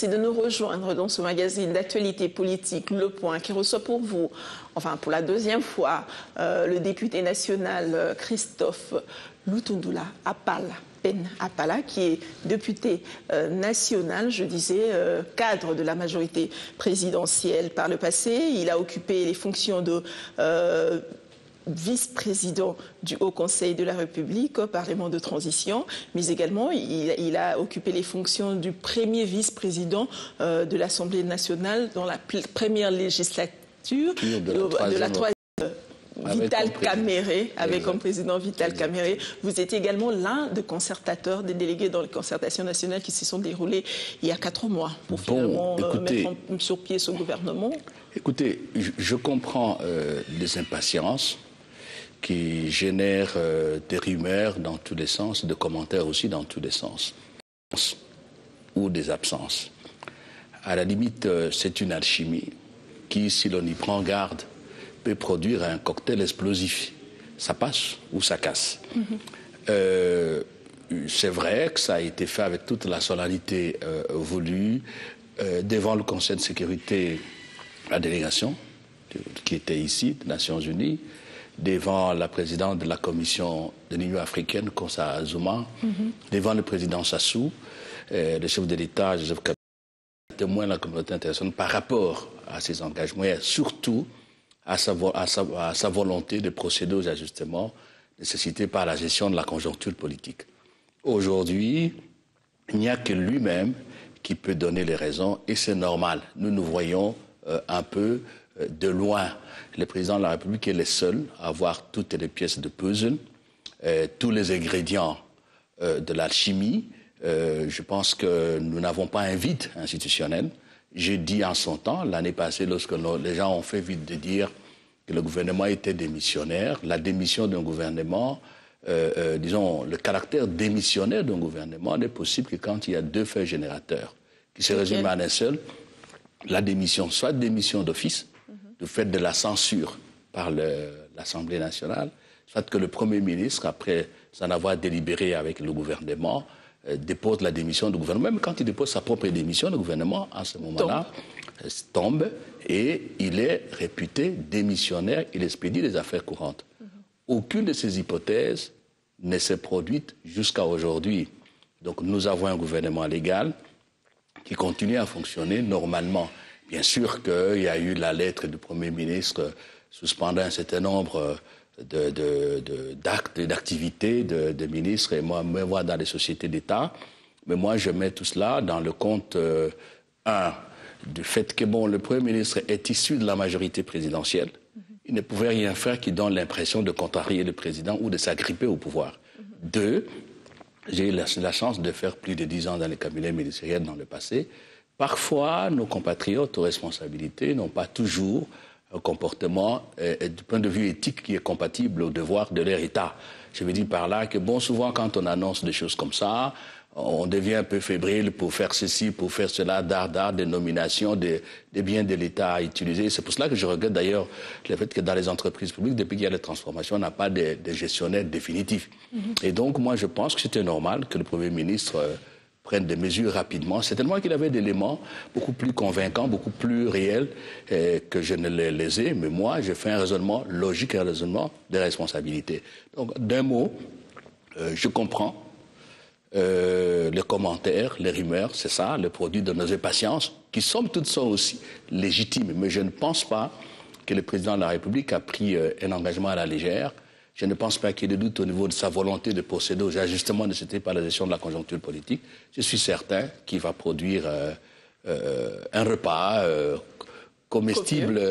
Merci de nous rejoindre dans ce magazine d'actualité politique, Le Point, qui reçoit pour vous, enfin pour la deuxième fois, le député national Christophe Lutundula Appala, qui est député national, je disais, cadre de la majorité présidentielle par le passé. Il a occupé les fonctions de vice-président du Haut Conseil de la République au Parlement de transition, mais également il a occupé les fonctions du premier vice-président de l'Assemblée nationale dans la première législature de la troisième. Vital Caméré, avec comme président Vital Caméré. Vous étiez également l'un des concertateurs, des délégués dans les concertations nationales qui se sont déroulées il y a 4 mois pour finalement mettre sur pied ce gouvernement. Écoutez, je comprends les impatiences qui génèrent des rumeurs dans tous les sens, des commentaires aussi dans tous les sens, ou des absences. À la limite, c'est une alchimie qui, si l'on y prend garde, peut produire un cocktail explosif. Ça passe ou ça casse. C'est vrai que ça a été fait avec toute la solennité voulue devant le Conseil de sécurité, la délégation qui était ici, des Nations Unies, devant la présidente de la Commission de l'Union africaine, Konsa Zouma, devant le président Sassou, le chef de l'État, Joseph Kabila, témoin de la communauté internationale par rapport à ses engagements et surtout à sa volonté de procéder aux ajustements nécessités par la gestion de la conjoncture politique. Aujourd'hui, il n'y a que lui-même qui peut donner les raisons et c'est normal. Nous nous voyons un peu de loin. Le président de la République est le seul à avoir toutes les pièces de puzzle, tous les ingrédients de l'alchimie. Je pense que nous n'avons pas un vide institutionnel. J'ai dit en son temps, l'année passée, lorsque les gens ont fait vite de dire que le gouvernement était démissionnaire, la démission d'un gouvernement, disons, le caractère démissionnaire d'un gouvernement n'est possible que quand il y a 2 faits générateurs qui se résument à un seul. La démission, soit démission d'office, du fait de la censure par l'Assemblée nationale, soit que le Premier ministre, après s'en avoir délibéré avec le gouvernement, dépose la démission du gouvernement. Même quand il dépose sa propre démission, le gouvernement, à ce moment-là, tombe et il est réputé démissionnaire, il expédie les affaires courantes. Aucune de ces hypothèses ne s'est produite jusqu'à aujourd'hui. Donc nous avons un gouvernement légal qui continue à fonctionner normalement. Bien sûr qu'il y a eu la lettre du Premier ministre suspendant un certain nombre d'actes et d'activités de ministres et moi dans les sociétés d'État. Mais moi, je mets tout cela dans le compte, du fait que le Premier ministre est issu de la majorité présidentielle. Il ne pouvait rien faire qui donne l'impression de contrarier le président ou de s'agripper au pouvoir. 2, j'ai eu la chance de faire plus de 10 ans dans les cabinets ministériels dans le passé. Parfois, nos compatriotes aux responsabilités n'ont pas toujours un comportement du point de vue éthique qui est compatible au devoir de leur État. Je veux dire par là que souvent quand on annonce des choses comme ça, on devient un peu fébrile pour faire ceci, pour faire cela, des nominations, des biens de l'État à utiliser. C'est pour cela que je regrette d'ailleurs le fait que dans les entreprises publiques, depuis qu'il y a les transformations, on n'a pas de gestionnaires définitifs. Et donc moi je pense que c'était normal que le Premier ministre prenne des mesures rapidement. C'est tellement qu'il avait des éléments beaucoup plus convaincants, beaucoup plus réels que je ne les ai. Mais moi, j'ai fait un raisonnement logique et un raisonnement de responsabilité. Donc, d'un mot, je comprends les commentaires, les rumeurs, c'est ça, le produit de nos impatiences, qui somme toute sont aussi légitimes. Mais je ne pense pas que le président de la République a pris un engagement à la légère. Je ne pense pas qu'il y ait de doute au niveau de sa volonté de procéder aux ajustements nécessités par la gestion de la conjoncture politique. Je suis certain qu'il va produire un repas comestible,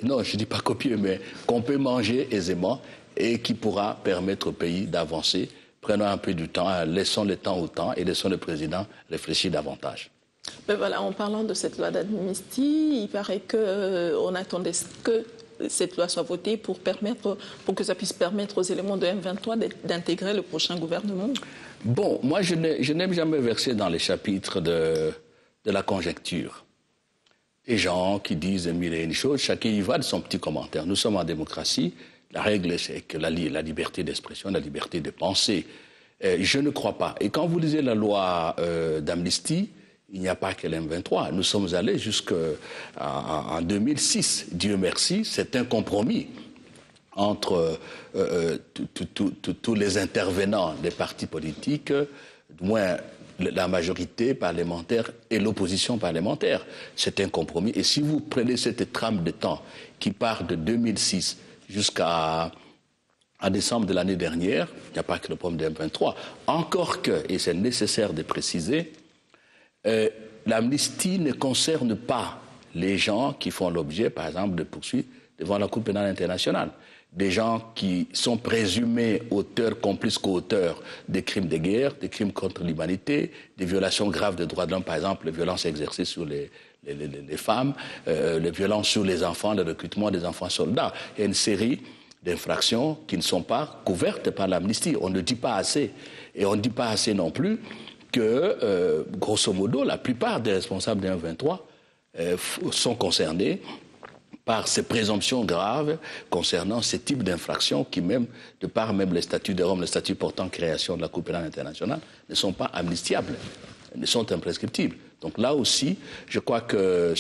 non, je ne dis pas copieux, mais qu'on peut manger aisément et qui pourra permettre au pays d'avancer. Prenons un peu du temps, laissons le temps au temps et laissons le président réfléchir davantage. Ben voilà, en parlant de cette loi d'amnistie, il paraît qu'on attendait que cette loi soit votée pour que ça puisse permettre aux éléments de M23 d'intégrer le prochain gouvernement. Moi je n'aime jamais verser dans les chapitres de la conjecture. Les gens qui disent mille et une choses, chacun y va de son petit commentaire. Nous sommes en démocratie, la règle c'est que la liberté d'expression, la liberté de penser. Je ne crois pas. Et quand vous lisez la loi d'amnistie, il n'y a pas que l'M23. Nous sommes allés jusqu'en 2006. Dieu merci, c'est un compromis entre tous les intervenants des partis politiques, du moins la majorité parlementaire et l'opposition parlementaire. C'est un compromis. Et si vous prenez cette trame de temps qui part de 2006 jusqu'à décembre de l'année dernière, il n'y a pas que le problème de M23. Encore que, et c'est nécessaire de préciser, l'amnistie ne concerne pas les gens qui font l'objet, par exemple, de poursuites devant la Cour pénale internationale. Des gens qui sont présumés auteurs, complices co-auteurs des crimes de guerre, des crimes contre l'humanité, des violations graves des droits de l'homme, par exemple, les violences exercées sur les femmes, les violences sur les enfants, le recrutement des enfants soldats. Il y a une série d'infractions qui ne sont pas couvertes par l'amnistie. On ne dit pas assez. Et on ne dit pas assez non plus que, grosso modo, la plupart des responsables des M23 sont concernés par ces présomptions graves concernant ces types d'infractions qui, même, de par même les statuts de Rome, les statuts portant création de la Cour pénale internationale, ne sont pas amnistiables, ne sont imprescriptibles. Donc là aussi, je crois que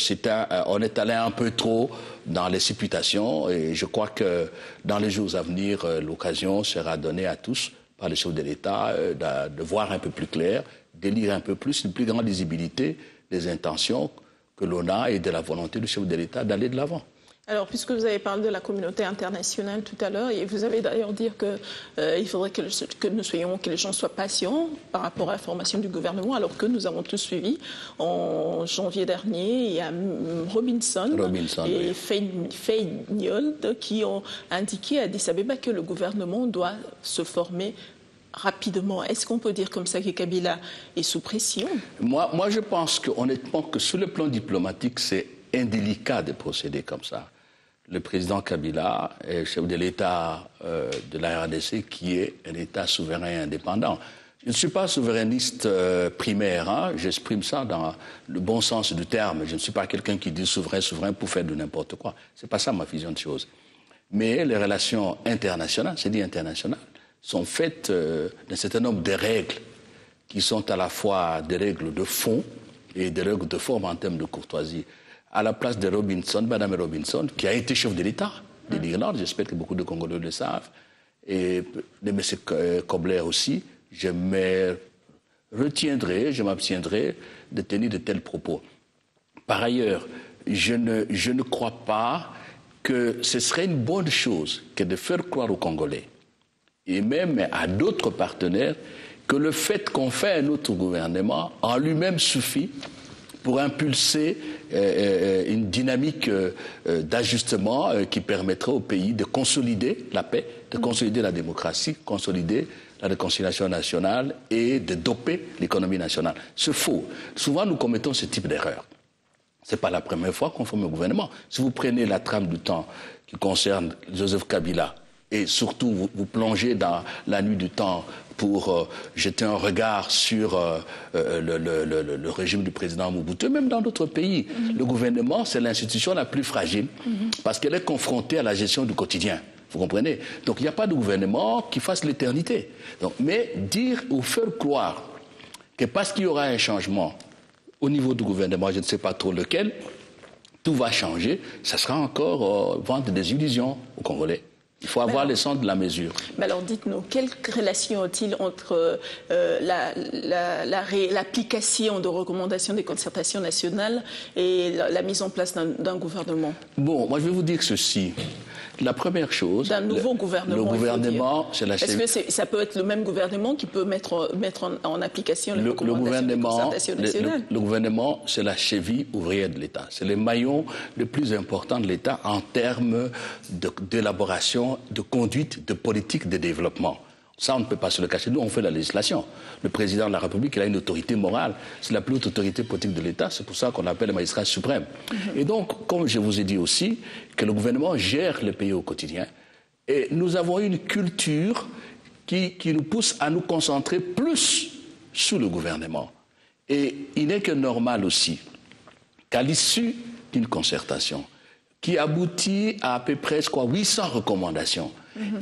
on est allé un peu trop dans les supputations et je crois que dans les jours à venir, l'occasion sera donnée à tous par le chef de l'État de voir un peu plus clair, de lire un peu plus, une plus grande lisibilité des intentions que l'on a et de la volonté du chef de l'État d'aller de l'avant. Alors, puisque vous avez parlé de la communauté internationale tout à l'heure, et vous avez d'ailleurs dit qu'il faudrait que les gens soient patients par rapport à la formation du gouvernement, alors que nous avons tous suivi. En janvier dernier, il y a Robinson et Feingold qui ont indiqué à Addis Abeba que le gouvernement doit se former rapidement. Est-ce qu'on peut dire comme ça que Kabila est sous pression? Moi, je pense honnêtement que sur le plan diplomatique, c'est indélicat de procéder comme ça. Le président Kabila est chef de l'État de la RDC qui est un État souverain et indépendant. Je ne suis pas souverainiste primaire, hein. J'exprime ça dans le bon sens du terme. Je ne suis pas quelqu'un qui dit souverain pour faire de n'importe quoi. Ce n'est pas ça ma vision de choses. Mais les relations internationales, c'est dit internationales, sont faites d'un certain nombre de règles qui sont à la fois des règles de fond et des règles de forme en termes de courtoisie. À la place de Robinson, Mme Robinson, qui a été chef de l'État de l'Irlande, j'espère que beaucoup de Congolais le savent, et de M. Kobler aussi, je m'abstiendrai de tenir de tels propos. Par ailleurs, je ne crois pas que ce serait une bonne chose que de faire croire aux Congolais, et même à d'autres partenaires, que le fait qu'on fait un autre gouvernement en lui-même suffit pour impulser une dynamique d'ajustement qui permettrait au pays de consolider la paix, de consolider la démocratie, consolider la réconciliation nationale et de doper l'économie nationale. C'est faux. Souvent, nous commettons ce type d'erreur. Ce n'est pas la première fois qu'on forme un gouvernement. Si vous prenez la trame du temps qui concerne Joseph Kabila, et surtout vous plongez dans la nuit du temps pour jeter un regard sur le régime du président Mobutu, même dans d'autres pays. Le gouvernement, c'est l'institution la plus fragile parce qu'elle est confrontée à la gestion du quotidien. Vous comprenez? Donc il n'y a pas de gouvernement qui fasse l'éternité. Mais dire ou faire croire que parce qu'il y aura un changement au niveau du gouvernement, je ne sais pas trop lequel, tout va changer, ça sera encore vendre des illusions aux Congolais. Il faut avoir le sens de la mesure. Mais alors dites-nous, quelle relation est-il entre l'application de recommandations des concertations nationales et la mise en place d'un gouvernement? Bon, moi je vais vous dire ceci. La première chose... D'un nouveau gouvernement. Le gouvernement, c'est la cheville... Est-ce que ça peut être le même gouvernement qui peut mettre en application les recommandations des concertations nationales? Le gouvernement, c'est la cheville ouvrière de l'État. C'est le maillon le plus important de l'État en termes d'élaboration, de conduite, de politique de développement. Ça, on ne peut pas se le cacher. Nous, on fait la législation. Le président de la République, il a une autorité morale. C'est la plus haute autorité politique de l'État. C'est pour ça qu'on l'appelle le magistrat suprême. Et donc, comme je vous ai dit aussi, que le gouvernement gère le pays au quotidien. Et nous avons une culture qui nous pousse à nous concentrer plus sur le gouvernement. Et il n'est que normal aussi qu'à l'issue d'une concertation qui aboutit à peu près 800 recommandations,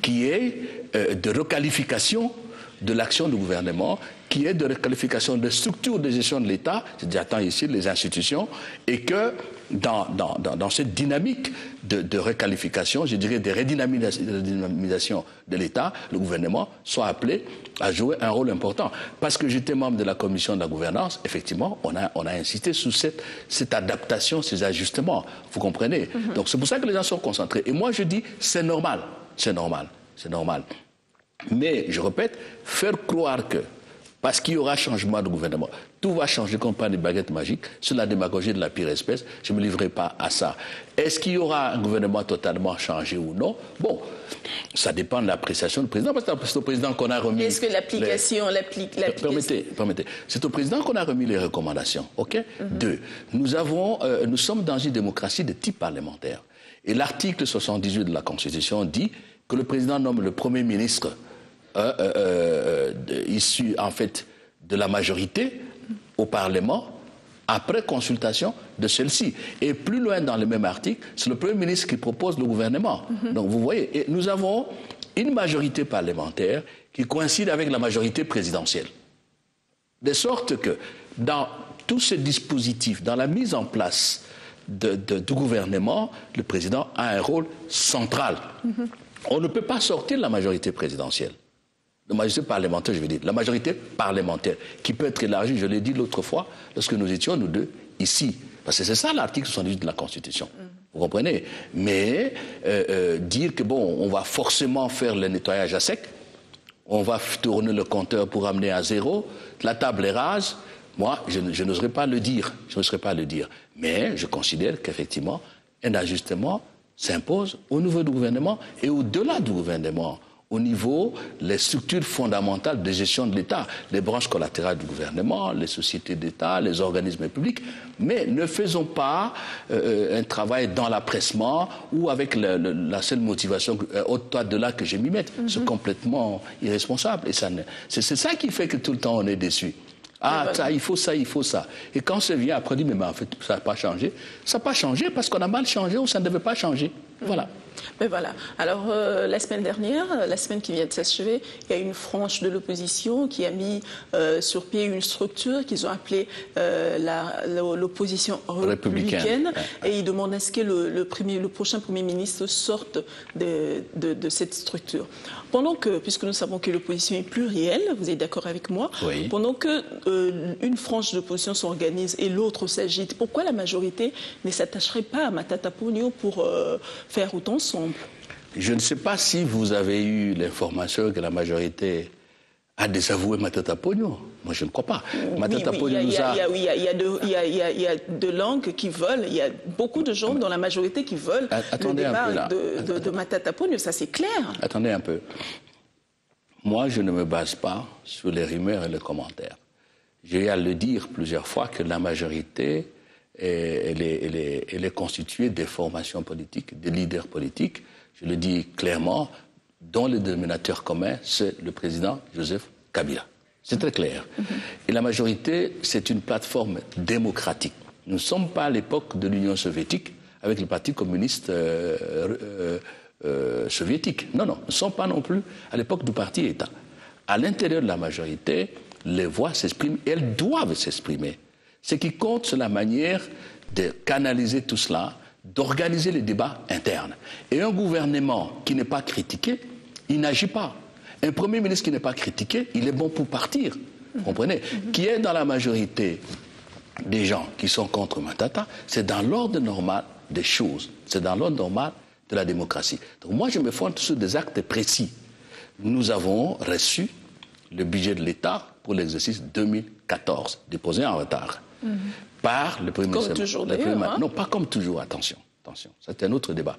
qui est de requalification de l'action du gouvernement, qui est de requalification des structures de gestion de l'État, j'attends ici les institutions, et que dans cette dynamique de requalification, je dirais de redynamisation de l'État, le gouvernement soit appelé à jouer un rôle important. Parce que j'étais membre de la commission de la gouvernance, effectivement, on a insisté sur cette adaptation, ces ajustements, vous comprenez. Donc c'est pour ça que les gens sont concentrés. Et moi je dis, c'est normal, c'est normal, c'est normal. Mais, je répète, faire croire que, parce qu'il y aura changement de gouvernement, tout va changer comme pas des baguettes magiques, c'est la démagogie de la pire espèce, je ne me livrerai pas à ça. Est-ce qu'il y aura un gouvernement totalement changé ou non? Bon, ça dépend de l'appréciation du président, parce que c'est au président qu'on a remis... Est-ce que l'application... Permettez. C'est au président qu'on a remis les recommandations, ok? 2. Nous sommes dans une démocratie de type parlementaire. Et l'article 78 de la Constitution dit que le président nomme le Premier ministre issu en fait de la majorité au Parlement après consultation de celle-ci. Et plus loin dans le même article, c'est le Premier ministre qui propose le gouvernement. Donc vous voyez, et nous avons une majorité parlementaire qui coïncide avec la majorité présidentielle. De sorte que dans tous ces dispositifs, dans la mise en place du gouvernement, le président a un rôle central. On ne peut pas sortir de la majorité présidentielle. La majorité parlementaire, je veux dire, la majorité parlementaire, qui peut être élargie, je l'ai dit l'autre fois, lorsque nous étions, nous deux, ici. Parce que c'est ça l'article 78 de la Constitution. Vous comprenez? Mais dire que, bon, on va forcément faire le nettoyage à sec, on va tourner le compteur pour amener à zéro, la table est rase, moi, je n'oserais pas le dire. Je n'oserais pas le dire. Mais je considère qu'effectivement, un ajustement s'impose au niveau du gouvernement et au-delà du gouvernement, au niveau des structures fondamentales de gestion de l'État, les branches collatérales du gouvernement, les sociétés d'État, les organismes publics. Mais ne faisons pas un travail dans l'appressement ou avec la seule motivation au-delà que je m'y mette. C'est complètement irresponsable. Et c'est ça qui fait que tout le temps on est déçu. Ah, ça, il faut ça, il faut ça. Et quand ça vient, après, on dit, mais en fait, ça n'a pas changé. Ça n'a pas changé parce qu'on a mal changé ou ça ne devait pas changer. Voilà. Mais voilà. Alors, la semaine dernière, la semaine qui vient de s'achever, il y a une frange de l'opposition qui a mis sur pied une structure qu'ils ont appelée l'opposition républicaine. Et ils demandent à ce que le prochain Premier ministre sorte de cette structure. Pendant que, puisque nous savons que l'opposition est plurielle, vous êtes d'accord avec moi, oui. Pendant que une frange de l'opposition s'organise et l'autre s'agite, pourquoi la majorité ne s'attacherait pas à Matata Ponyo pour faire autant sombre? Je ne sais pas si vous avez eu l'information que la majorité a désavoué Matata Ponyo. Moi, je ne crois pas. Matata Ponyo nous a... Il y a deux langues qui veulent, il y a beaucoup de gens dans la majorité qui veulent le départ de Matata Ponyo, ça c'est clair. Attendez un peu. Moi, je ne me base pas sur les rumeurs et les commentaires. J'ai eu à le dire plusieurs fois que la majorité, elle est constituée des formations politiques, des leaders politiques. Je le dis clairement, dont le dénominateur commun, c'est le président Joseph Kabila. C'est très clair. Et la majorité, c'est une plateforme démocratique. Nous ne sommes pas à l'époque de l'Union soviétique avec le Parti communiste soviétique. Non, nous ne sommes pas non plus à l'époque du Parti-État. À l'intérieur de la majorité, les voix s'expriment et elles doivent s'exprimer. Ce qui compte, c'est la manière de canaliser tout cela, d'organiser les débats internes. Et un gouvernement qui n'est pas critiqué, il n'agit pas. Un Premier ministre qui n'est pas critiqué, il est bon pour partir. Vous comprenez? Qui est dans la majorité des gens qui sont contre Matata, c'est dans l'ordre normal des choses. C'est dans l'ordre normal de la démocratie. Donc moi, je me fonde sur des actes précis. Nous avons reçu le budget de l'État pour l'exercice 2014, déposé en retard. Par le Premier ministre. Comme toujours d'ailleurs. Non, pas comme toujours, attention. C'est un autre débat.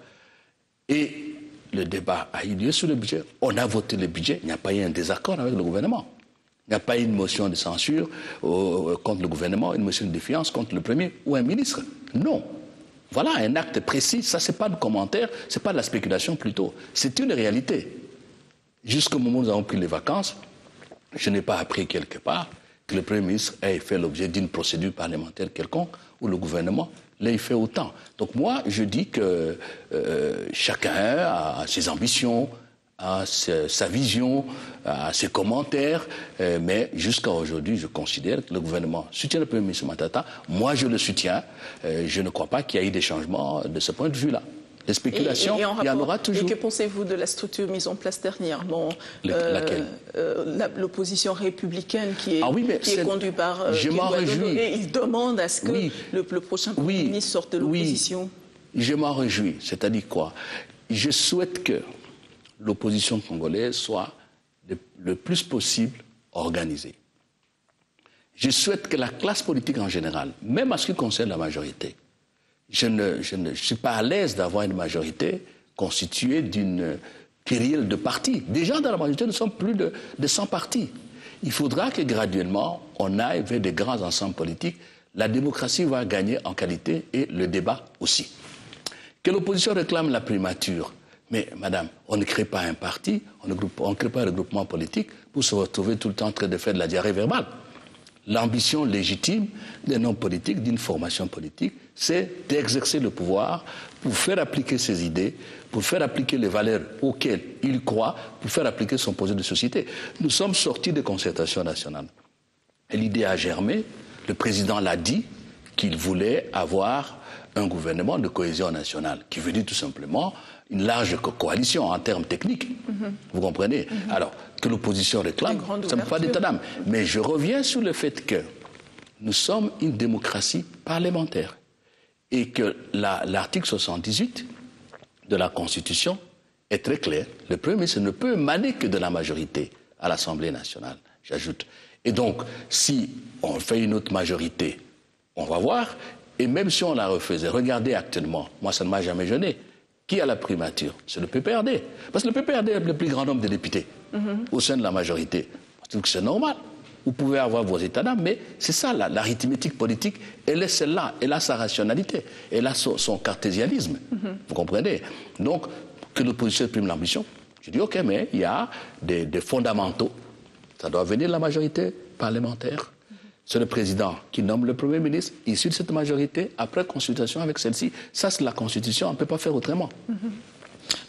Et le débat a eu lieu sur le budget. On a voté le budget, il n'y a pas eu un désaccord avec le gouvernement. Il n'y a pas eu une motion de censure contre le gouvernement, une motion de défiance contre le Premier ou un ministre. Non. Voilà un acte précis, ça c'est pas de commentaire, c'est pas de la spéculation plutôt. C'est une réalité. Jusqu'au moment où nous avons pris les vacances, je n'ai pas appris quelque part que le Premier ministre ait fait l'objet d'une procédure parlementaire quelconque ou le gouvernement l'ait fait autant. Donc moi, je dis que chacun a ses ambitions, à sa vision, à ses commentaires, mais jusqu'à aujourd'hui, je considère que le gouvernement soutient le Premier ministre Matata. Moi, je le soutiens. Je ne crois pas qu'il y ait eu des changements de ce point de vue-là. Les spéculations, il y en aura toujours. Et que pensez-vous de la structure mise en place dernièrement, l'opposition républicaine qui est conduite par je m'en réjouis. Et il demande à ce que le prochain Premier ministre sorte de l'opposition. Je m'en réjouis. C'est-à-dire quoi? Je souhaite que l'opposition congolaise soit le plus possible organisée. Je souhaite que la classe politique en général, même en ce qui concerne la majorité, je ne suis pas à l'aise d'avoir une majorité constituée d'une kyrielle de partis. Déjà, dans la majorité, nous sommes plus de 100 partis. Il faudra que graduellement, on aille vers des grands ensembles politiques. La démocratie va gagner en qualité et le débat aussi. Que l'opposition réclame la primature. Mais madame, on ne crée pas un parti, on ne crée pas un regroupement politique pour se retrouver tout le temps en train de faire de la diarrhée verbale. L'ambition légitime d'un homme politique, d'une formation politique, c'est d'exercer le pouvoir pour faire appliquer ses idées, pour faire appliquer les valeurs auxquelles il croit, pour faire appliquer son projet de société. Nous sommes sortis de concertation nationale. Et l'idée a germé, le président l'a dit, qu'il voulait avoir un gouvernement de cohésion nationale, qui veut dire tout simplement une large coalition en termes techniques. Vous comprenez? Alors, que l'opposition réclame, ça ne me fait pas d'état d'âme. Mais je reviens sur le fait que nous sommes une démocratie parlementaire et que l'article 78 de la Constitution est très clair. Le Premier ministre ne peut émaner que de la majorité à l'Assemblée nationale, j'ajoute. Et donc, si on fait une autre majorité, on va voir, et même si on la refaisait, regardez actuellement, moi ça ne m'a jamais gêné. Qui a la primature? C'est le PPRD. Parce que le PPRD est le plus grand nombre de députés au sein de la majorité. Je trouve que c'est normal. Vous pouvez avoir vos états d'âme, mais c'est ça, l'arithmétique politique, elle est celle-là, elle a sa rationalité, elle a son cartésianisme. Vous comprenez? Donc, que l'opposition exprime l'ambition, je dis ok, mais il y a des fondamentaux. Ça doit venir de la majorité parlementaire. C'est le président qui nomme le Premier ministre, issu de cette majorité, après consultation avec celle-ci. Ça, c'est la Constitution, on ne peut pas faire autrement.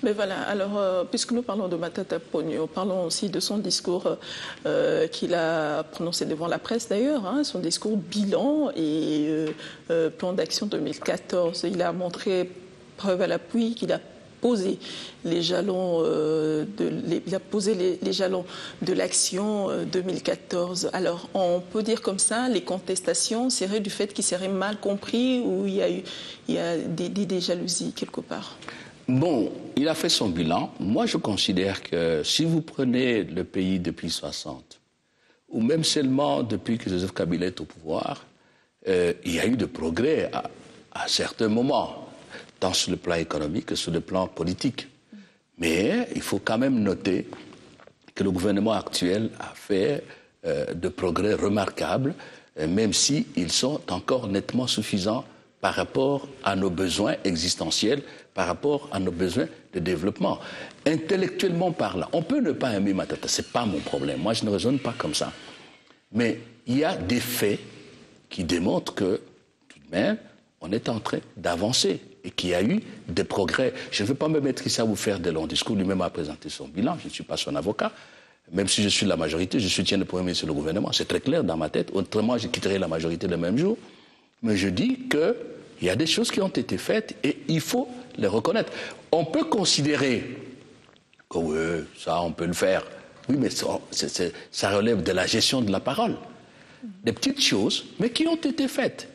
Mais voilà, alors, puisque nous parlons de Matata Ponyo, parlons aussi de son discours qu'il a prononcé devant la presse d'ailleurs, son discours bilan et plan d'action 2014. Il a montré, preuve à l'appui, qu'il a posé les jalons les jalons de l'action 2014. Alors, on peut dire comme ça, les contestations seraient du fait qu'il serait mal compris ou il y a des jalousies quelque part. Bon, il a fait son bilan. Moi, je considère que si vous prenez le pays depuis 60, ou même seulement depuis que Joseph Kabila est au pouvoir, il y a eu de progrès à certains moments, tant sur le plan économique que sur le plan politique. Mais il faut quand même noter que le gouvernement actuel a fait de progrès remarquables, même s'ils sont encore nettement suffisants par rapport à nos besoins existentiels, par rapport à nos besoins de développement. Intellectuellement parlant, on peut ne pas aimer Matata, ce n'est pas mon problème. Moi, je ne raisonne pas comme ça. Mais il y a des faits qui démontrent que, tout de même, on est en train d'avancer et qu'il y a eu des progrès. Je ne veux pas me mettre ici à vous faire de longs discours. Lui-même a présenté son bilan. Je ne suis pas son avocat. Même si je suis de la majorité, je soutiens le Premier ministre et le gouvernement. C'est très clair dans ma tête. Autrement, je quitterai la majorité le même jour. Mais je dis qu'il y a des choses qui ont été faites et il faut les reconnaître. On peut considérer que oui, ça, on peut le faire. Oui, mais ça relève de la gestion de la parole. Des petites choses, mais qui ont été faites.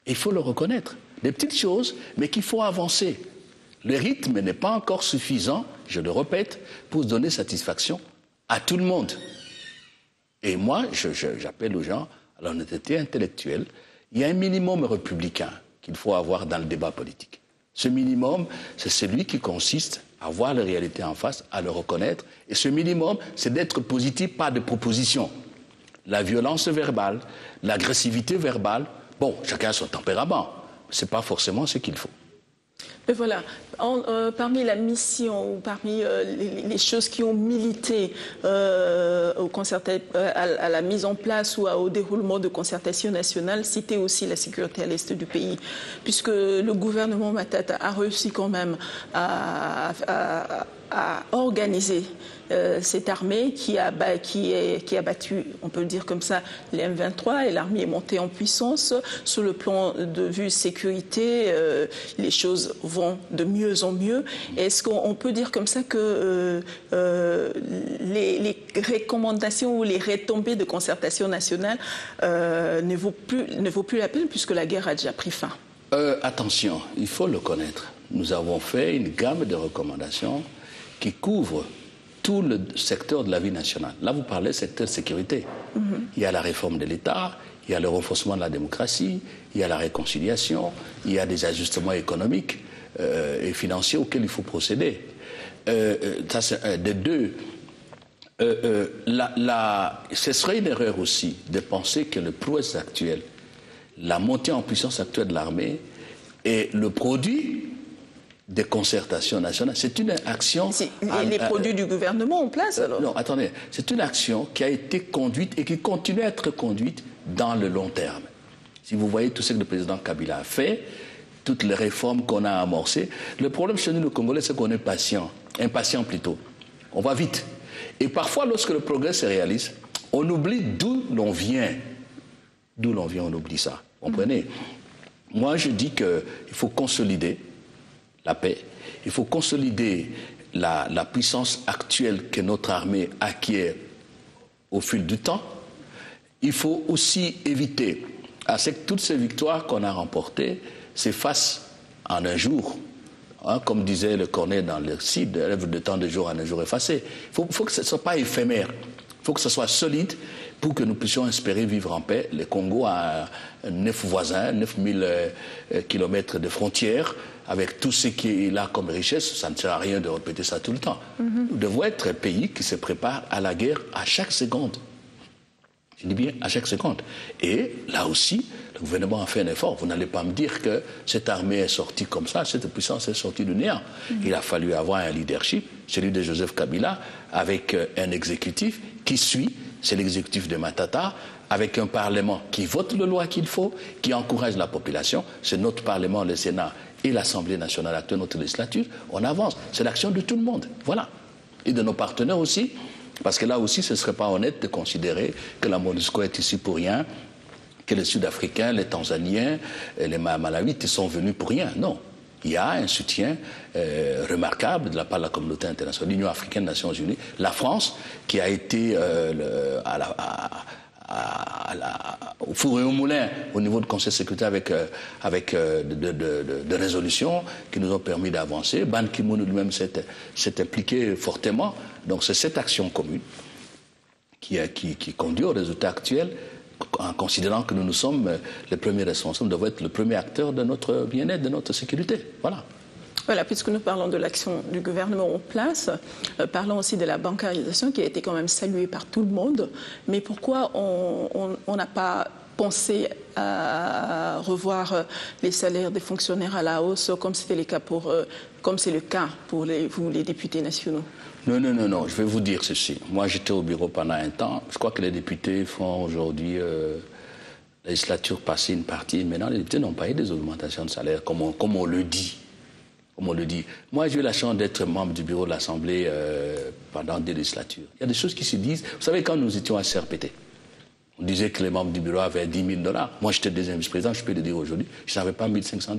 Il faut le reconnaître. Des petites choses, mais qu'il faut avancer. Le rythme n'est pas encore suffisant, je le répète, pour donner satisfaction à tout le monde. Et moi, j'appelle aux gens à l'honnêteté intellectuelle. Il y a un minimum républicain qu'il faut avoir dans le débat politique. Ce minimum, c'est celui qui consiste à voir la réalité en face, à le reconnaître. Et ce minimum, c'est d'être positif, pas de proposition. La violence verbale, l'agressivité verbale, bon, chacun a son tempérament. Ce n'est pas forcément ce qu'il faut. Mais voilà, parmi la mission ou parmi les choses qui ont milité à la mise en place ou au déroulement de concertation nationale, c'était aussi la sécurité à l'est du pays, puisque le gouvernement Matata a réussi quand même à a organisé cette armée qui a battu, on peut le dire comme ça, les M23, et l'armée est montée en puissance. Sur le plan de vue sécurité, les choses vont de mieux en mieux. Est-ce qu'on peut dire comme ça que les recommandations ou les retombées de concertation nationale ne vaut plus la peine puisque la guerre a déjà pris fin? Attention, il faut le connaître. Nous avons fait une gamme de recommandations qui couvrent tout le secteur de la vie nationale. Là, vous parlez secteur sécurité. Il y a la réforme de l'État, il y a le renforcement de la démocratie, il y a la réconciliation, il y a des ajustements économiques et financiers auxquels il faut procéder. Ça, c'est de deux. Ce serait une erreur aussi de penser que le prouesse actuel, la montée en puissance actuelle de l'armée est le produit des concertations nationales. C'est une action... Les produits du gouvernement en place, alors? Non, attendez. C'est une action qui a été conduite et qui continue à être conduite dans le long terme. Si vous voyez tout ce que le président Kabila a fait, toutes les réformes qu'on a amorcées, le problème chez nous, les Congolais, c'est qu'on est impatient plutôt. On va vite. Et parfois, lorsque le progrès se réalise, on oublie d'où l'on vient. D'où l'on vient, on oublie ça. Vous comprenez? Moi, je dis qu'il faut consolider la paix. Il faut consolider la puissance actuelle que notre armée acquiert au fil du temps. Il faut aussi éviter à ce que toutes ces victoires qu'on a remportées s'effacent en un jour. Hein, comme disait le Corneille dans le Cid, rêve de temps de jour en un jour effacé. Il faut que ce ne soit pas éphémère. Il faut que ce soit solide pour que nous puissions espérer vivre en paix. Le Congo a 9 voisins, 9000 kilomètres de frontières. Avec tout ce qu'il a comme richesse, ça ne sert à rien de répéter ça tout le temps. Nous devons être un pays qui se prépare à la guerre à chaque seconde. Je dis bien à chaque seconde. Et là aussi, le gouvernement a fait un effort. Vous n'allez pas me dire que cette armée est sortie comme ça, cette puissance est sortie du néant. Il a fallu avoir un leadership, celui de Joseph Kabila, avec un exécutif qui suit, c'est l'exécutif de Matata, avec un parlement qui vote la loi qu'il faut, qui encourage la population. C'est notre parlement, le Sénat et l'Assemblée nationale actuelle, notre législature. On avance. C'est l'action de tout le monde. Voilà. Et de nos partenaires aussi. Parce que là aussi, ce ne serait pas honnête de considérer que la MONUSCO est ici pour rien, que les Sud-Africains, les Tanzaniens, les Malawites sont venus pour rien. Non. Il y a un soutien remarquable de la part de la communauté internationale, l'Union africaine, les Nations unies, la France, qui a été au four et au moulin au niveau du Conseil de sécurité avec de résolutions qui nous ont permis d'avancer. Ban Ki-moon lui-même s'est impliqué fortement. Donc c'est cette action commune qui conduit au résultat actuel, en considérant que nous sommes les premiers responsables, nous devons être le premier acteur de notre bien-être, de notre sécurité. Voilà. Voilà, puisque nous parlons de l'action du gouvernement en place, parlons aussi de la bancarisation qui a été quand même saluée par tout le monde. Mais pourquoi on n'a pas pensé à revoir les salaires des fonctionnaires à la hausse, comme c'est le cas pour vous, les députés nationaux? Non, je vais vous dire ceci. Moi, j'étais au bureau pendant un temps. Je crois que les députés font aujourd'hui, la législature passée une partie. Maintenant, les députés n'ont pas eu des augmentations de salaire, comme on le dit. Comme on le dit. Moi, j'ai eu la chance d'être membre du bureau de l'Assemblée pendant 2 législatures. Il y a des choses qui se disent. Vous savez, quand nous étions à CRPT, on disait que les membres du bureau avaient $10 000. Moi, j'étais deuxième vice-président, je peux le dire aujourd'hui, je n'avais pas $1 500.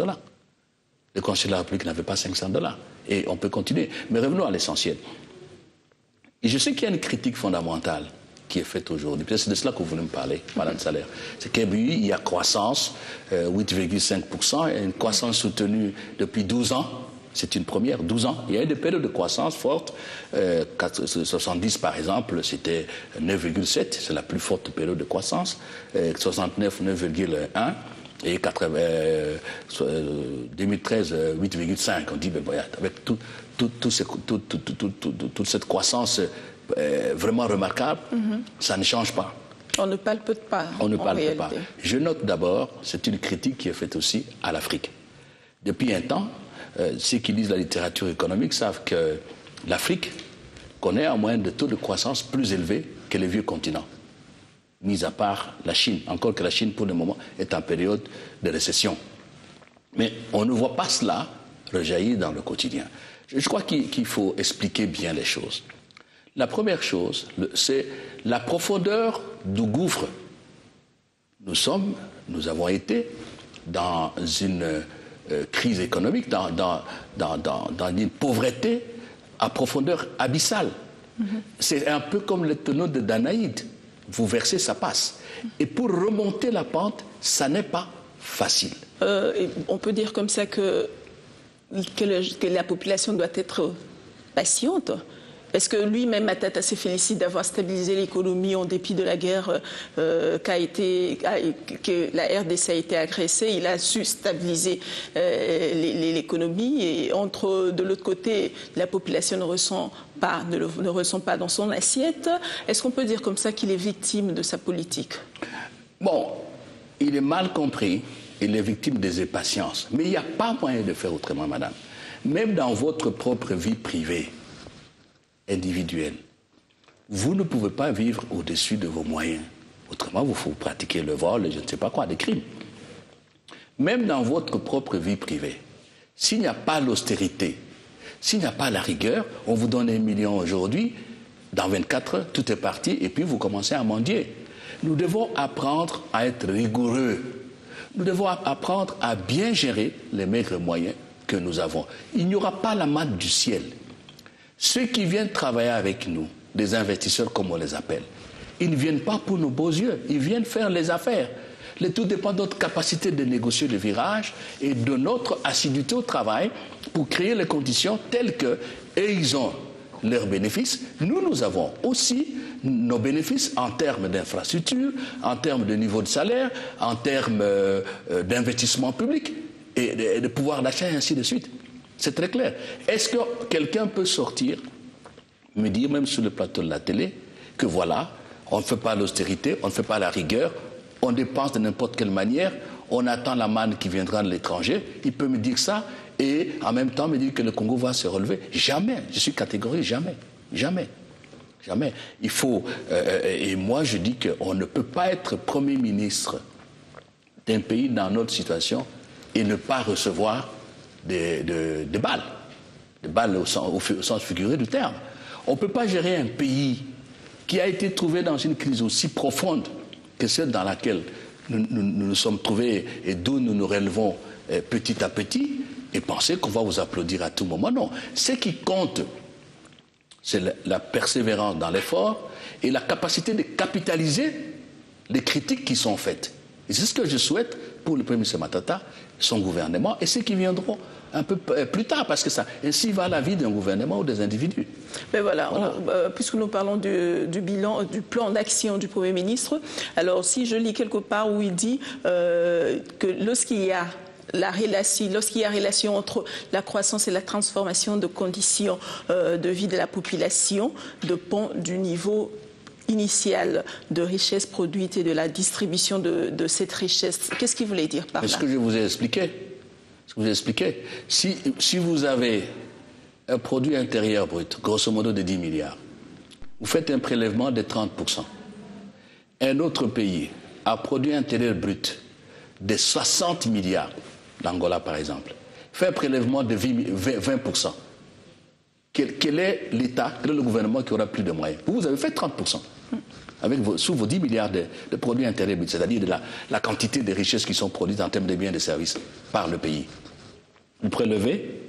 Le Conseil de la République n'avait pas $500. Et on peut continuer. Mais revenons à l'essentiel. Et je sais qu'il y a une critique fondamentale qui est faite aujourd'hui. Peut-être c'est de cela que vous voulez me parler, parlant de salaire. C'est qu'il y a croissance, 8,5%, et une croissance soutenue depuis 12 ans. C'est une première, 12 ans. Il y a eu des périodes de croissance fortes. 70, par exemple, c'était 9,7. C'est la plus forte période de croissance. 69, 9,1. Et 2013, 8,5. On dit, ben, avec toute cette croissance vraiment remarquable, ça ne change pas. On ne palpe pas. On ne palpe pas. Je note d'abord, c'est une critique qui est faite aussi à l'Afrique. Depuis un temps, ceux qui lisent la littérature économique savent que l'Afrique connaît un moyen de taux de croissance plus élevé que les vieux continents, mis à part la Chine. Encore que la Chine, pour le moment, est en période de récession. Mais on ne voit pas cela rejaillir dans le quotidien. Je crois qu'il faut expliquer bien les choses. La première chose, c'est la profondeur du gouffre. Nous avons été dans une crise économique, dans une pauvreté à profondeur abyssale. C'est un peu comme le tonneau de Danaïde. Vous versez, ça passe. Et pour remonter la pente, ça n'est pas facile. On peut dire comme ça que la population doit être patiente. Est-ce que lui-même, Matata, se félicite d'avoir stabilisé l'économie en dépit de la guerre que la RDC a été agressée? Il a su stabiliser l'économie et de l'autre côté, la population ne ressent pas dans son assiette. Est-ce qu'on peut dire comme ça qu'il est victime de sa politique? Bon, il est mal compris. Il est victime des impatiences. Mais il n'y a pas moyen de faire autrement, madame. Même dans votre propre vie privée, individuelle, vous ne pouvez pas vivre au-dessus de vos moyens. Autrement, vous pratiquez le vol, je ne sais pas quoi, des crimes. Même dans votre propre vie privée, s'il n'y a pas l'austérité, s'il n'y a pas la rigueur, on vous donne 1 million aujourd'hui, dans 24 heures, tout est parti, et puis vous commencez à mendier. Nous devons apprendre à être rigoureux. Nous devons apprendre à bien gérer les maigres moyens que nous avons. Il n'y aura pas la manne du ciel. Ceux qui viennent travailler avec nous, des investisseurs comme on les appelle, ils ne viennent pas pour nos beaux yeux, ils viennent faire les affaires. Le tout dépend de notre capacité de négocier le virage et de notre assiduité au travail pour créer les conditions telles que, et ils ont leurs bénéfices, nous avons aussi nos bénéfices en termes d'infrastructures, en termes de niveau de salaire, en termes d'investissement public et de pouvoir d'achat et ainsi de suite. C'est très clair. Est-ce que quelqu'un peut sortir, me dire même sur le plateau de la télé, que voilà, on ne fait pas l'austérité, on ne fait pas la rigueur, on dépense de n'importe quelle manière, on attend la manne qui viendra de l'étranger, il peut me dire ça et en même temps me dire que le Congo va se relever? Jamais, je suis catégorique, jamais, jamais. Jamais. Il faut, et moi je dis qu'on ne peut pas être Premier ministre d'un pays dans notre situation et ne pas recevoir des balles au sens figuré du terme. On ne peut pas gérer un pays qui a été trouvé dans une crise aussi profonde que celle dans laquelle nous nous sommes trouvés et d'où nous nous relevons petit à petit et penser qu'on va vous applaudir à tout moment. Non. Ce qui compte, c'est la persévérance dans l'effort et la capacité de capitaliser les critiques qui sont faites. Et c'est ce que je souhaite pour le Premier ministre Matata, son gouvernement et ceux qui viendront un peu plus tard, parce que ça, ainsi va la vie d'un gouvernement ou des individus. Mais voilà. Puisque nous parlons du bilan, du plan d'action du Premier ministre, alors si je lis quelque part où il dit que lorsqu'il y a relation entre la croissance et la transformation de conditions de vie de la population, dépend du niveau initial de richesse produite et de la distribution de cette richesse. Qu'est-ce qu'il voulait dire par là? C'est ce que je vous ai expliqué. Si vous avez un produit intérieur brut, grosso modo de 10 milliards, vous faites un prélèvement de 30%. Un autre pays a un produit intérieur brut de 60 milliards, l'Angola par exemple, fait un prélèvement de 20%. Quel est l'État, quel est le gouvernement qui aura plus de moyens? Vous avez fait 30%. Sous vos 10 milliards de produits intérieurs bruts, c'est-à-dire de la quantité de richesses qui sont produites en termes de biens et de services par le pays. Vous prélevez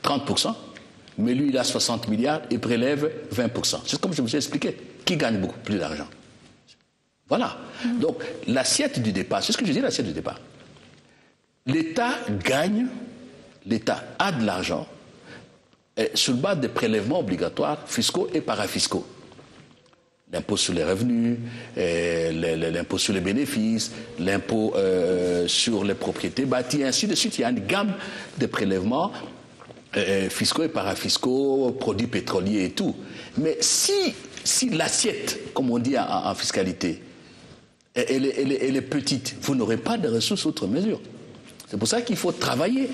30%, mais lui il a 60 milliards et prélève 20%. C'est comme je vous ai expliqué. Qui gagne beaucoup plus d'argent? Voilà. Donc l'assiette du départ, c'est ce que je dis, l'assiette du départ. L'État gagne, l'État a de l'argent sur le base des prélèvements obligatoires fiscaux et parafiscaux. L'impôt sur les revenus, l'impôt sur les bénéfices, l'impôt sur les propriétés bâties, ainsi de suite. Il y a une gamme de prélèvements fiscaux et parafiscaux, produits pétroliers et tout. Mais si l'assiette, comme on dit en fiscalité, elle est petite, vous n'aurez pas de ressources outre mesure. C'est pour ça qu'il faut travailler.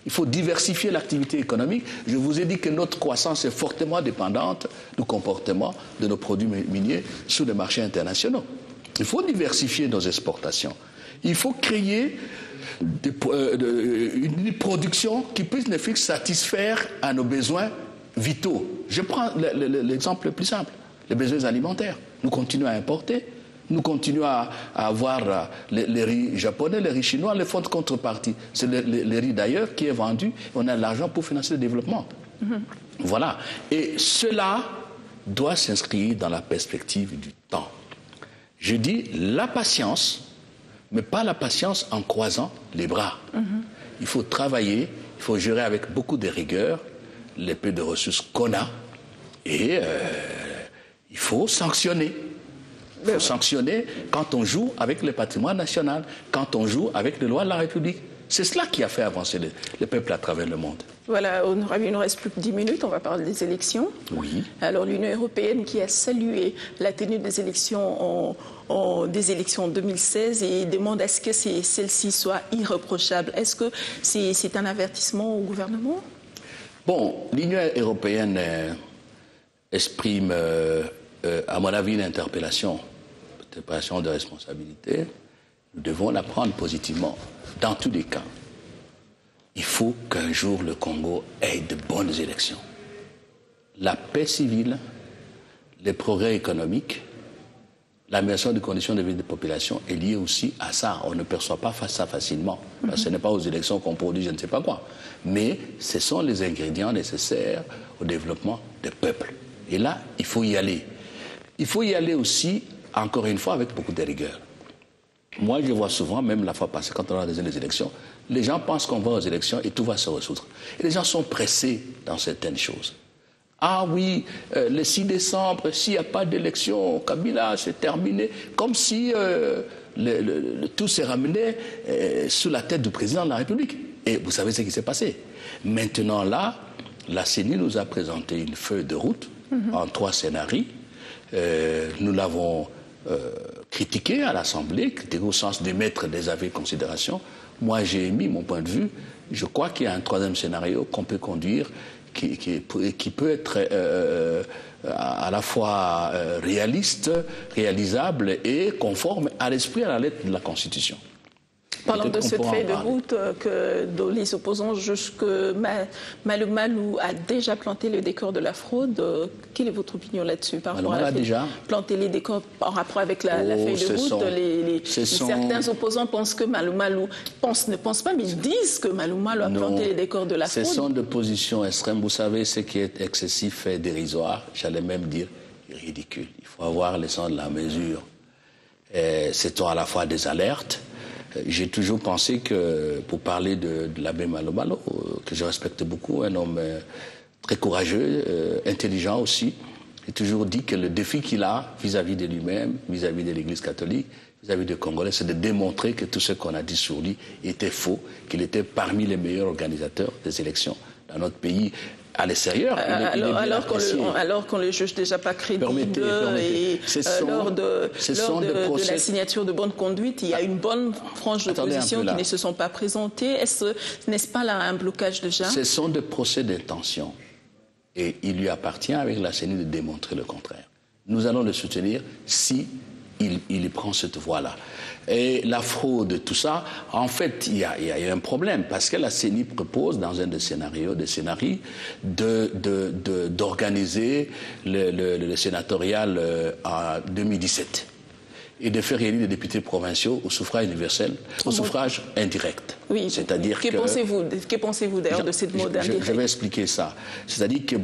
Il faut diversifier l'activité économique. Je vous ai dit que notre croissance est fortement dépendante du comportement de nos produits miniers sur les marchés internationaux. Il faut diversifier nos exportations. Il faut créer une production qui puisse ne plus satisfaire à nos besoins vitaux. Je prends l'exemple le plus simple, les besoins alimentaires. Nous continuons à importer, nous continuons à avoir les riz japonais, les riz chinois, les fonds de contrepartie. C'est le riz d'ailleurs qui est vendu, on a de l'argent pour financer le développement. Voilà. Et cela doit s'inscrire dans la perspective du temps. Je dis la patience, mais pas la patience en croisant les bras. Il faut travailler, il faut gérer avec beaucoup de rigueur les peu de ressources qu'on a et il faut sanctionner. Il faut sanctionner quand on joue avec le patrimoine national, quand on joue avec les lois de la République. C'est cela qui a fait avancer le peuple à travers le monde. Voilà, il nous reste plus que 10 minutes, on va parler des élections. Oui. Alors l'Union européenne qui a salué la tenue des élections en 2016 et demande à ce que celle-ci soit irréprochable. Est-ce que c'est un avertissement au gouvernement? Bon, l'Union européenne exprime, à mon avis, une interpellation de responsabilité. Nous devons la prendre positivement. Dans tous les cas, il faut qu'un jour le Congo ait de bonnes élections. La paix civile, les progrès économiques, l'amélioration des conditions de vie des populations est liée aussi à ça. On ne perçoit pas ça facilement. Ce n'est pas aux élections qu'on produit je ne sais pas quoi. Mais ce sont les ingrédients nécessaires au développement des peuples. Et là, il faut y aller. Il faut y aller aussi, encore une fois, avec beaucoup de rigueur. Moi, je vois souvent, même la fois passée, quand on a des élections, les gens pensent qu'on va aux élections et tout va se résoudre. Et les gens sont pressés dans certaines choses. Ah oui, le 6 décembre, s'il n'y a pas d'élection, Kabila, c'est terminé. Comme si tout s'est ramené sous la tête du président de la République. Et vous savez ce qui s'est passé. Maintenant là, la CENI nous a présenté une feuille de route en 3 scénarios. Nous l'avons critiqué à l'Assemblée, critiqué au sens de mettre des avis de considération. Moi, j'ai émis mon point de vue. Je crois qu'il y a un 3e scénario qu'on peut conduire qui peut être à la fois réaliste, réalisable et conforme à l'esprit et à la lettre de la Constitution. Parlant de cette feuille de route dont les opposants jugent que Malo Malo a déjà planté le décor de la fraude, quelle est votre opinion là-dessus? Malo Malo a déjà planté les décors en rapport avec la feuille de route. Certains opposants pensent que Malo Malo ne pensent pas, mais ils disent que Malo Malo a planté les décors de la fraude. Ce sont des positions extrêmes. Vous savez, ce qui est excessif et dérisoire, j'allais même dire ridicule. Il faut avoir le sens de la mesure. C'est à la fois des alertes. J'ai toujours pensé que, pour parler de l'abbé Malo Malo, que je respecte beaucoup, un homme très courageux, intelligent aussi, j'ai toujours dit que le défi qu'il a vis-à-vis de lui-même, vis-à-vis de l'Église catholique, vis-à-vis des Congolais, c'est de démontrer que tout ce qu'on a dit sur lui était faux, qu'il était parmi les meilleurs organisateurs des élections dans notre pays. À l'extérieur, alors qu'on le juge déjà pas crédible et lors de la signature de bonne conduite, il y a une bonne frange d'opposition qui ne se sont pas présentées. N'est-ce pas là un blocage déjà? Ce sont des procès d'intention et il lui appartient avec la CENI de démontrer le contraire. Nous allons le soutenir si il prend cette voie-là. Et la fraude, tout ça, en fait, il y a un problème parce que la CENI propose, dans un des scénarios, d'organiser le sénatorial en 2017 et de faire élire les députés provinciaux au suffrage universel, au suffrage indirect. Oui, c'est-à-dire que pensez-vous d'ailleurs de cette mode indirect? Je vais expliquer ça. C'est-à-dire que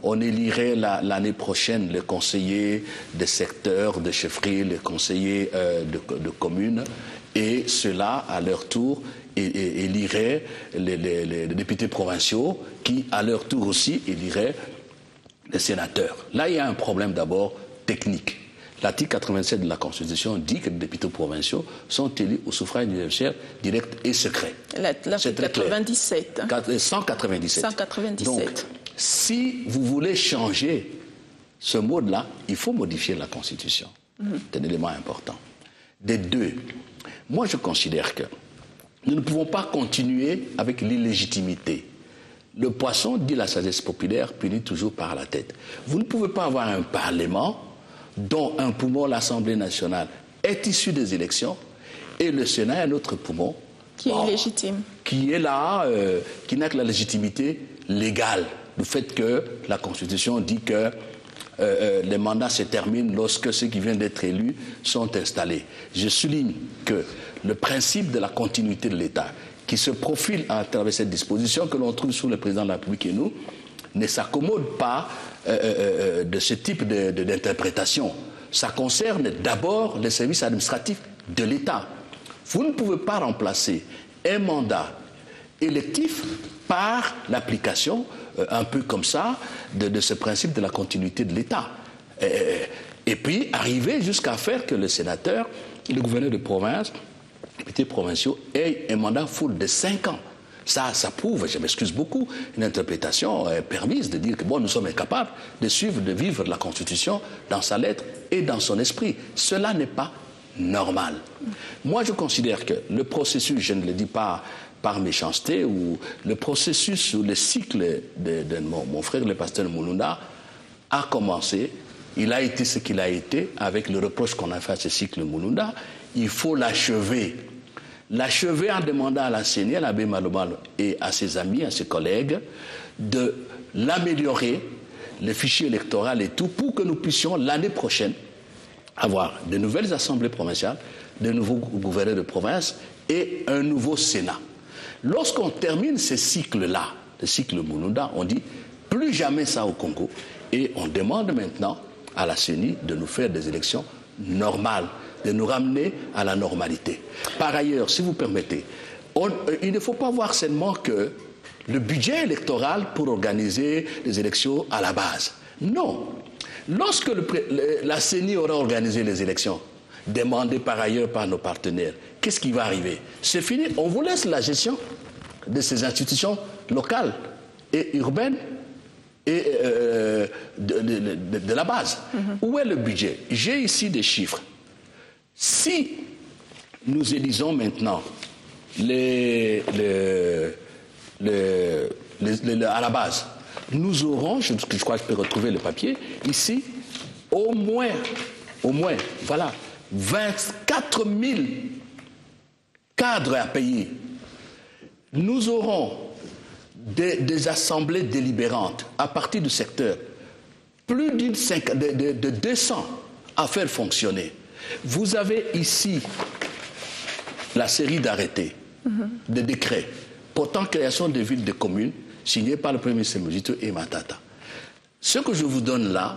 on élirait l'année prochaine les conseillers des secteurs de chefferie, les conseillers de communes, et ceux-là, à leur tour, éliraient les députés provinciaux, qui, à leur tour aussi, éliraient les sénateurs. Là, il y a un problème d'abord technique. L'article 87 de la Constitution dit que les députés provinciaux sont élus au suffrage universel direct et secret. L'article 97. 197. 197. Donc, si vous voulez changer ce mode-là, il faut modifier la Constitution. C'est un élément important. Des deux, moi je considère que nous ne pouvons pas continuer avec l'illégitimité. Le poisson, dit la sagesse populaire, punit toujours par la tête. Vous ne pouvez pas avoir un Parlement dont un poumon, l'Assemblée nationale, est issu des élections, et le Sénat, un autre poumon, Qui est illégitime. Qui est là, qui n'a que la légitimité légale. Le fait que la Constitution dit que les mandats se terminent lorsque ceux qui viennent d'être élus sont installés. Je souligne que le principe de la continuité de l'État, qui se profile à travers cette disposition que l'on trouve sous le président de la République et nous, ne s'accommode pas de ce type d'interprétation. Ça concerne d'abord les services administratifs de l'État. Vous ne pouvez pas remplacer un mandat électif par l'application, un peu comme ça, de ce principe de la continuité de l'État. Et puis arriver jusqu'à faire que le sénateur, le gouverneur de province, les députés provinciaux aient un mandat full de 5 ans. Ça prouve, je m'excuse beaucoup, une interprétation permise de dire que bon, nous sommes incapables de suivre, de vivre la Constitution dans sa lettre et dans son esprit. Cela n'est pas normal. Moi, je considère que le processus, je ne le dis pas par méchanceté, ou le processus ou le cycle de mon frère, le pasteur Mulunda, a commencé. Il a été ce qu'il a été avec le reproche qu'on a fait à ce cycle Mulunda. Il faut l'achever. L'achever en demandant à la CENI, à l'abbé Malobal et à ses amis, à ses collègues, de l'améliorer, le fichier électoral et tout, pour que nous puissions l'année prochaine avoir de nouvelles assemblées provinciales, de nouveaux gouverneurs de province et un nouveau Sénat. Lorsqu'on termine ce cycle-là, le cycle Mulunda, on dit plus jamais ça au Congo, et on demande maintenant à la CENI de nous faire des élections normales, de nous ramener à la normalité. Par ailleurs, si vous permettez, il ne faut pas voir seulement que le budget électoral pour organiser les élections à la base. Non. Lorsque la CENI aura organisé les élections, demandées par ailleurs par nos partenaires, qu'est-ce qui va arriver? C'est fini. On vous laisse la gestion de ces institutions locales et urbaines et de la base. Où est le budget? J'ai ici des chiffres. Si nous élisons maintenant à la base, nous aurons, je crois que je peux retrouver le papier, ici, au moins, voilà, 24 000 cadres à payer. Nous aurons des assemblées délibérantes à partir du secteur, plus de 200 à faire fonctionner. Vous avez ici la série d'arrêtés, de décrets portant création de villes, de communes, signés par le Premier ministre Mojito et Matata. Ce que je vous donne là,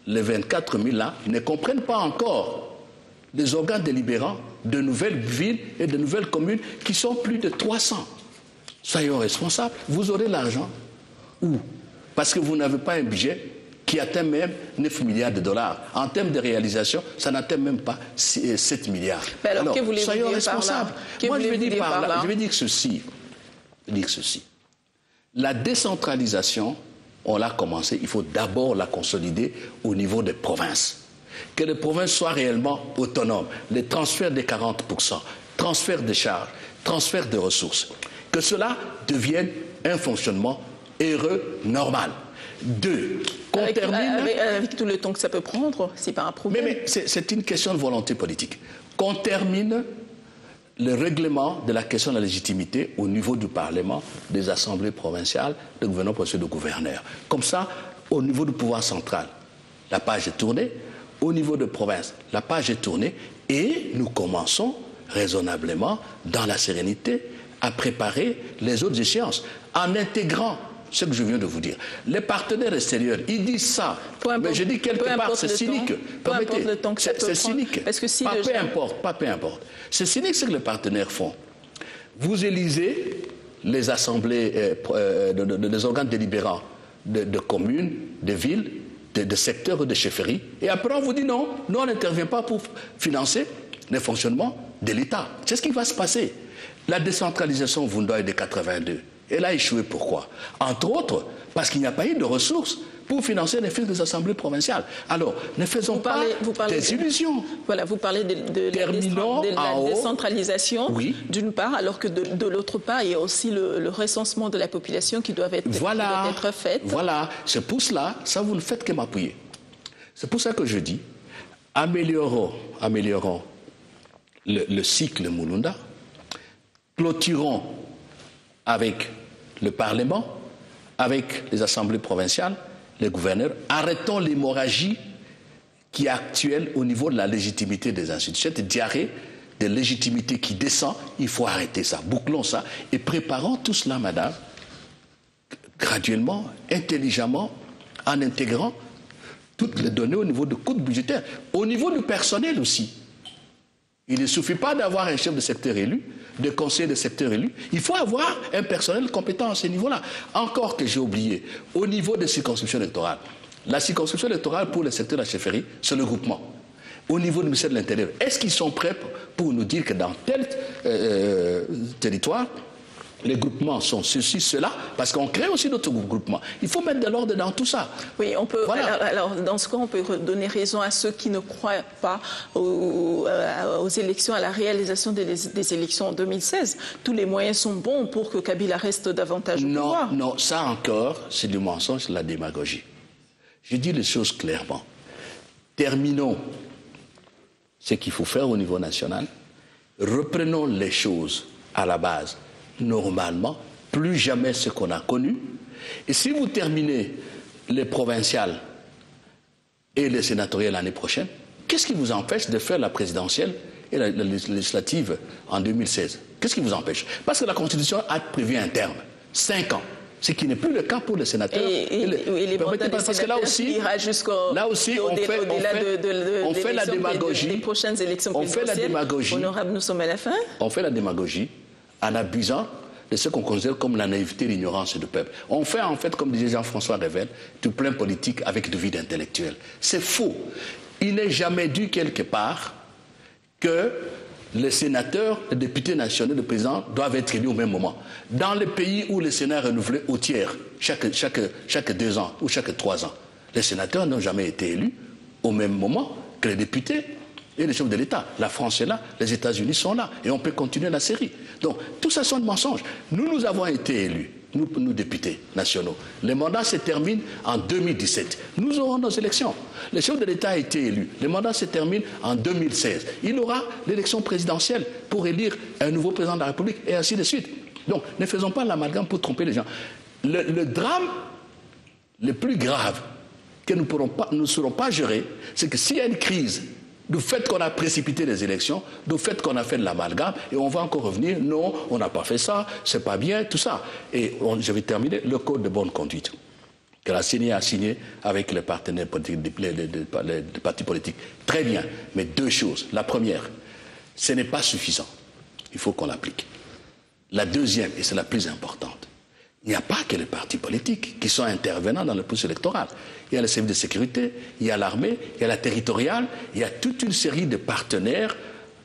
les 24 000 là, ne comprennent pas encore les organes délibérants de nouvelles villes et de nouvelles communes qui sont plus de 300. Soyons responsables. Vous aurez l'argent. Où? Parce que vous n'avez pas un budget qui atteint même 9 milliards de dollars. En termes de réalisation, ça n'atteint même pas 7 milliards. Alors, soyons responsables. Moi, je vais dire ceci. La décentralisation, on l'a commencé, il faut d'abord la consolider au niveau des provinces. Que les provinces soient réellement autonomes. Les transferts des 40%, transferts de charges, transferts de ressources. Que cela devienne un fonctionnement heureux, normal. 2, qu'on termine... Avec tout le temps que ça peut prendre, c'est pas un problème. Mais c'est une question de volonté politique. Qu'on termine le règlement de la question de la légitimité au niveau du Parlement, des assemblées provinciales, de gouverneurs, de gouverneurs. Comme ça, au niveau du pouvoir central, la page est tournée. Au niveau de province, la page est tournée. Et nous commençons raisonnablement, dans la sérénité, à préparer les autres échéances, en intégrant ce que je viens de vous dire. Les partenaires extérieurs, ils disent ça. Mais je dis quelque part, c'est cynique. C'est cynique. Parce que si peu importe. C'est cynique ce que les partenaires font. Vous élisez les assemblées, des organes délibérants de communes, de villes, de secteurs ou de chefferies, et après on vous dit non, nous on n'intervient pas pour financer le fonctionnement de l'État. C'est ce qui va se passer. La décentralisation Vundoy de 82, elle a échoué pourquoi? Entre autres, parce qu'il n'y a pas eu de ressources pour financer les fils des assemblées provinciales. Alors, ne faisons pas des illusions. Voilà, vous parlez de la décentralisation, oui, d'une part, alors que de l'autre part, il y a aussi le recensement de la population qui doit être fait. Voilà, c'est pour cela, ça vous ne faites que m'appuyer. C'est pour ça que je dis, améliorons le cycle Mulunda, clôturons avec le Parlement, avec les assemblées provinciales, les gouverneurs, arrêtons l'hémorragie qui est actuelle au niveau de la légitimité des institutions. Cette diarrhée de légitimité qui descend, il faut arrêter ça, bouclons ça et préparons tout cela, madame, graduellement, intelligemment, en intégrant toutes les données au niveau du coût budgétaire, au niveau du personnel aussi. Il ne suffit pas d'avoir un chef de secteur élu, de conseiller de secteur élu, il faut avoir un personnel compétent à ce niveau-là. Encore que j'ai oublié, au niveau des circonscriptions électorales, la circonscription électorale pour le secteur de la chefferie, c'est le groupement. Au niveau du ministère de l'Intérieur, est-ce qu'ils sont prêts pour nous dire que dans tel territoire, les groupements sont ceci, cela, parce qu'on crée aussi d'autres groupements. Il faut mettre de l'ordre dans tout ça. Oui, on peut. Voilà. Alors, dans ce cas, on peut donner raison à ceux qui ne croient pas aux élections, à la réalisation des élections en 2016. Tous les moyens sont bons pour que Kabila reste davantage au pouvoir. Non, ça encore, c'est du mensonge, c'est de la démagogie. Je dis les choses clairement. Terminons ce qu'il faut faire au niveau national. Reprenons les choses à la base. Normalement, plus jamais ce qu'on a connu. Et si vous terminez les provinciales et les sénatoriales l'année prochaine, qu'est-ce qui vous empêche de faire la présidentielle et la législative en 2016? Qu'est-ce qui vous empêche? Parce que la Constitution a prévu un terme, 5 ans. Ce qui n'est plus le cas pour les sénateurs. Et les mandats des sénateurs ira là aussi, on fait la démagogie. Des prochaines élections présidentielles. On fait la démagogie. Honorable, nous sommes à la fin. On fait la démagogie en abusant de ce qu'on considère comme la naïveté et l'ignorance du peuple. On fait en fait, comme disait Jean-François Revel, du plein politique avec du vide intellectuel. C'est faux. Il n'est jamais dû quelque part que les sénateurs, les députés nationaux, le président doivent être élus au même moment. Dans les pays où le Sénat est renouvelé au tiers, chaque 2 ans ou chaque 3 ans, les sénateurs n'ont jamais été élus au même moment que les députés et les chefs de l'État. La France est là, les États-Unis sont là, et on peut continuer la série. Donc, tout ça sont des mensonges. Nous avons été élus, nous députés nationaux. Les mandats se terminent en 2017. Nous aurons nos élections. Le chef de l'État a été élu. Les mandats se terminent en 2016. Il aura l'élection présidentielle pour élire un nouveau président de la République, et ainsi de suite. Donc, ne faisons pas l'amalgame pour tromper les gens. Le drame le plus grave que nous ne saurons pas gérer, c'est que s'il y a une crise, du fait qu'on a précipité les élections, du fait qu'on a fait de l'amalgame, et on va encore revenir, non, on n'a pas fait ça, c'est pas bien, tout ça. Et je vais terminer, le code de bonne conduite que la CENI a signé avec les partenaires politiques, les partis politiques. Très bien, mais 2 choses. La première, ce n'est pas suffisant. Il faut qu'on l'applique. La deuxième, et c'est la plus importante, il n'y a pas que les partis politiques qui sont intervenants dans le processus électoral. Il y a le service de sécurité, il y a l'armée, il y a la territoriale, il y a toute une série de partenaires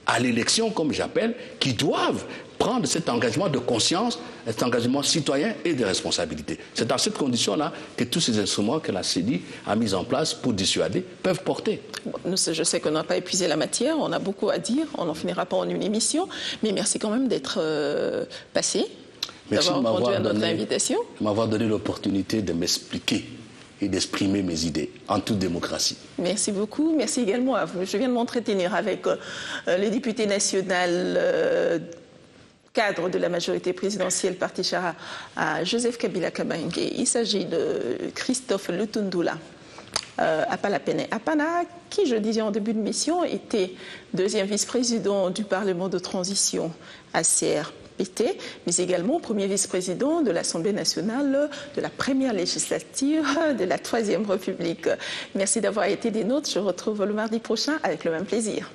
à l'élection, comme j'appelle, qui doivent prendre cet engagement de conscience, cet engagement citoyen et de responsabilité. C'est dans cette condition-là que tous ces instruments que la CENI a mis en place pour dissuader peuvent porter. Je sais qu'on n'a pas épuisé la matière, on a beaucoup à dire, on n'en finira pas en une émission, mais merci quand même d'être passé. Merci de m'avoir donné l'opportunité de m'expliquer et d'exprimer mes idées en toute démocratie. Merci beaucoup. Merci également à vous. Je viens de m'entretenir avec le député national cadre de la majorité présidentielle Parti Chara à Joseph Kabila Kabange. Il s'agit de Christophe Lutundula Apalapene Apana, qui, je disais en début de mission, était 2e vice-président du Parlement de transition à CRPT, mais également premier vice-président de l'Assemblée nationale de la première législature de la 3e République. Merci d'avoir été des nôtres. Je retrouve le mardi prochain avec le même plaisir.